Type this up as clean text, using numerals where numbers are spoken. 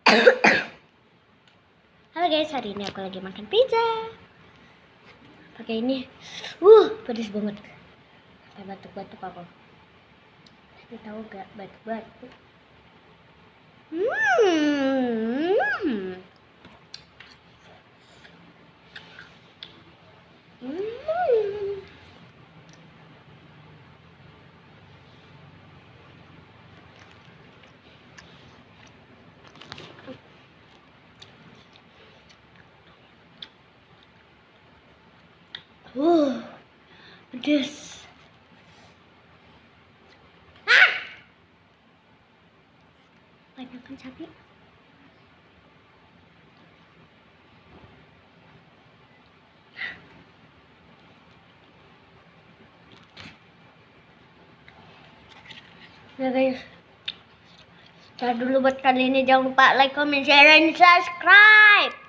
Halo guys, hari ini aku lagi makan pizza. Pakai ini. Pedes banget. Kayak batuk-batuk aku. Tapi tahu gak batuk-batuk? Pedes. Banyak kan cabai. Ya guys, dulu buat kali ini jangan lupa like, comment, share, dan subscribe.